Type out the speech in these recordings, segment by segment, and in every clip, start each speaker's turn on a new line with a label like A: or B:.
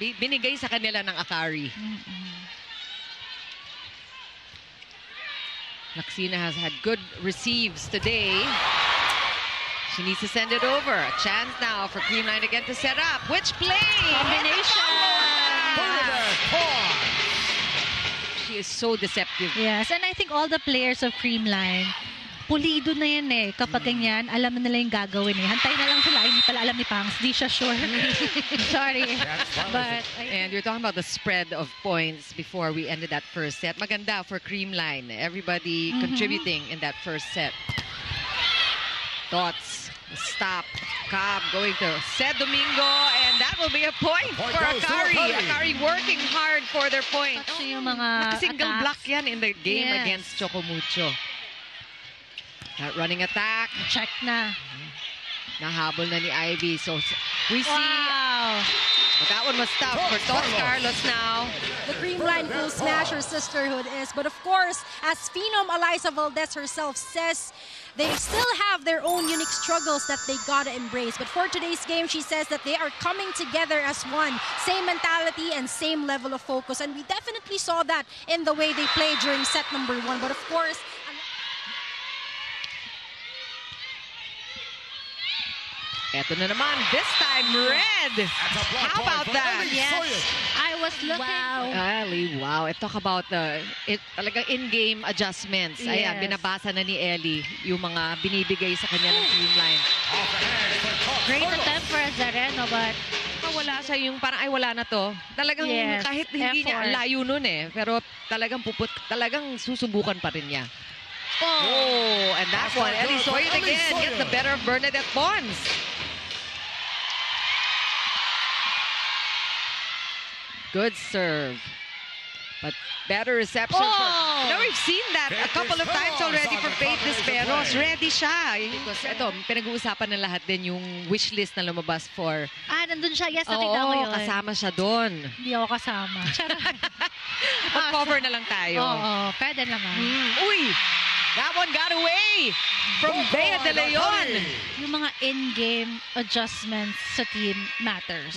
A: binigay sa kanila ng Akari. Laksina has had good receives today. She needs to send it over. A chance now for Creamline again to set up. Which play?
B: Combination!
A: She is so deceptive.
B: Yes, and I think all the players of Creamline, pulido na yan eh. Kapag ganyan, alam na nila yung gagawin eh. Hantay na lang sila, hindi pala alam ni Pangs. Di siya sure. Sorry. But,
A: and you're talking about the spread of points before we ended that first set. Maganda for Creamline. Everybody contributing in that first set. Thoughts. Stop. Cobb going to Sed Domingo, and that will be a point for Akari. Akari working hard for their point.
B: Yung mga
A: single block yan in the game against Chocomucho. That running attack.
B: Check na.
A: Nahabol na ni Ivy. So we see.
B: Wow.
A: But that one was tough for Tots Carlos now.
C: The Creamline Cool Smasher sisterhood is. But of course, as Phenom Eliza Valdez herself says, they still have their own unique struggles that they gotta embrace. But for today's game, she says that they are coming together as one. Same mentality and same level of focus. And we definitely saw that in the way they played during set number 1. But of course,
A: eto na naman, this time red. How about that?
B: Yes. I was looking.
C: Wow.
A: Ali, wow. Talk about the talagang in-game adjustments.
B: Yes.
A: Ayan, binabasa na ni Ellie yung mga binibigay sa kanya ng Creamline.
B: Great attempt for Azareno, but
A: Wala siya yung parang ay wala na to. Talagang kahit hindi niya layo nun eh. Pero talagang susubukan pa rin niya. Oh, and that one, Ellie Soyot again gets the better of Bernadette Pons. Good serve. But better reception for... You know, we've seen that a couple of times already for Faith Desperos. Ready siya. Because ito, pinag-uusapan ng lahat din yung wish list na lumabas for...
B: nandun siya. Yes, nakita ko yun.
A: Kasama siya doon.
B: Hindi ako kasama.
A: Mag-cover na lang tayo.
B: Oo, pwede naman.
A: Uy! That one got away from Bea de Leon.
B: Yung mga in-game adjustments sa team matters.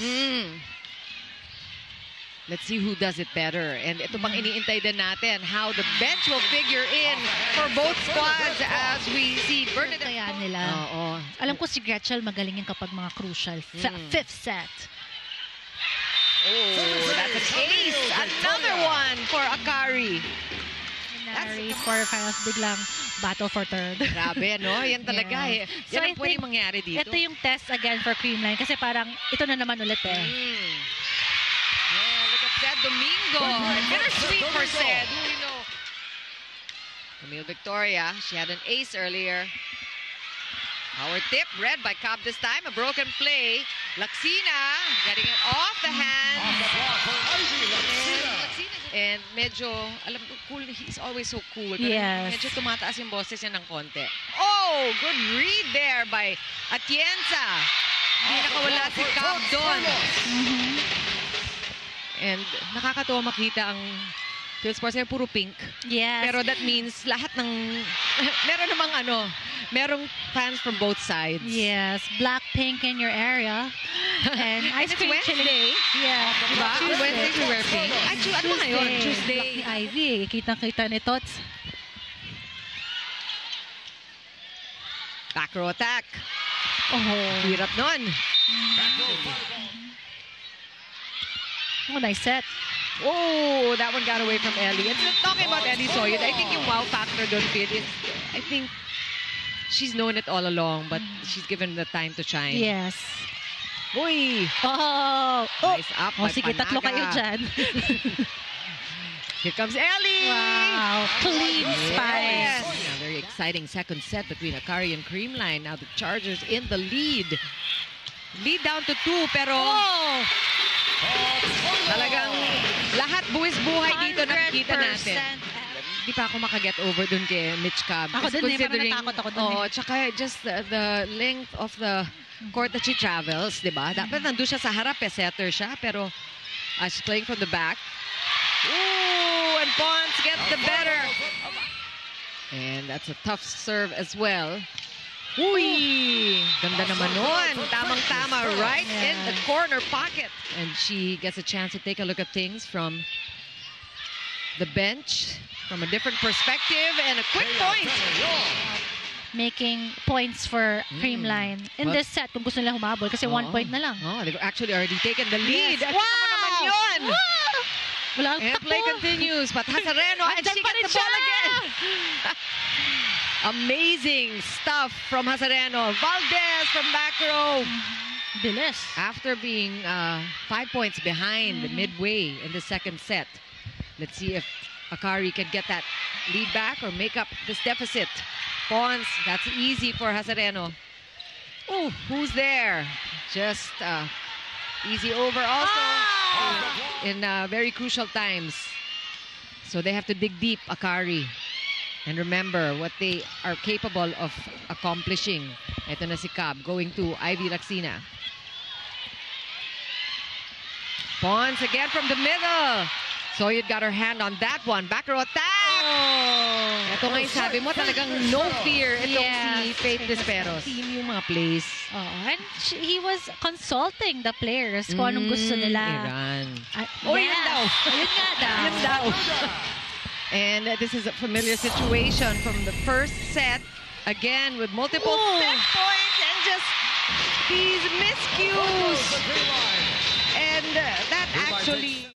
A: Let's see who does it better. And ito pang iniintay din natin, how the bench will figure in for both squads as we see Bernadette.
B: Kaya nila. Alam ko si Gretchen magaling yung kapag mga crucial. Fifth set.
A: Oh, that's an ace. Another one for Akari.
B: Quarterfinals, biglang battle for third.
A: Grabe, no? Yan talaga eh. Yan ang pwedeng mangyari dito.
B: Ito yung test again for Creamline kasi parang ito na naman ulit eh.
A: Look at Sed Domingo. Bittersweet for Sed. Who we know? Camille Victoria. She had an ace earlier. Our tip, red by Cobb this time. A broken play. Laksina getting it off the hand. And medyo, alam ko, cool. He's always so cool.
B: Yes.
A: Medyo tumataas yung boses niya ng konti. Oh, good read there by Atienza. Hindi nakawala si Cobb doon. And nakakatuwa makita ang Field Sports ay puro pink.
B: Yes.
A: Pero that means lahat ng meron namang merong fans from both sides.
B: Yes, black pink in your area. And
A: it's Wednesday.
B: Yeah.
A: Diba? Wednesday we wear pink. Actually, ano ngayon? Tuesday.
B: Black ni Ivy. Kitang-kita ni Tots.
A: Back row attack.
B: Oh.
A: Hirap nun.
B: Oh, nice set.
A: Oh, that one got away from Ellie. And talking about Ellie Soyot, I think yung wow factor doon, Phil, is I think she's known it all along, but she's given the time to shine.
B: Yes.
A: Uy!
B: Oh!
A: Nice up by
B: sige, tatlo kayo dyan.
A: Here comes Ellie!
B: Wow! Clean spikes.
A: A very exciting second set between Akari and Creamline. Now the Chargers in the lead. Lead down to 2, pero... Talagang lahat buwis-buhay dito nakikita natin. Di pa ako makaget over dun kay Mitch Cobb.
B: Ako dun eh, parang natakot ako dun eh.
A: Tsaka just the length of the court that she travels, di ba? Dapat nandun siya sa harap, setter siya, pero she's playing from the back. Ooh, and Pons gets the better. And that's a tough serve as well Uy! Ganda naman nun. Tamang-tama, right in the corner pocket. And she gets a chance to take a look at things from the bench, from a different perspective, and a quick point.
B: Making points for Creamline in
A: Well,
B: this set kung gusto nila humabol kasi 1 point na lang.
A: Oh, they've actually already taken the lead.
B: Yes.
A: Wow! Naman yun.
B: Wala
A: And play continues. But Hazareno, and she gets the ball again. Amazing stuff from Hazareno. Valdez from back row.
B: Bilis.
A: After being 5 points behind midway in the second set. Let's see if Akari can get that lead back or make up this deficit. Pons, that's easy for Hazareno. Oh, who's there? Just easy over also in very crucial times. So they have to dig deep, Akari. And remember what they are capable of accomplishing. Ito na si Cab going to Ivy Laxina. Pons again from the middle. Soyud got her hand on that one. Back row attack!
B: Oh.
A: Ito nga yung sabi mo, talagang no fear itong si
B: Yes.
A: Faith Desperos. Team yung mga plays.
B: And he was consulting the players kung anong gusto nila.
A: Iran.
B: Oh,
A: yun daw.
B: Yun nga daw.
A: Yun daw. And this is a familiar situation from the first set. Again, with multiple set points and just these miscues. And that actually...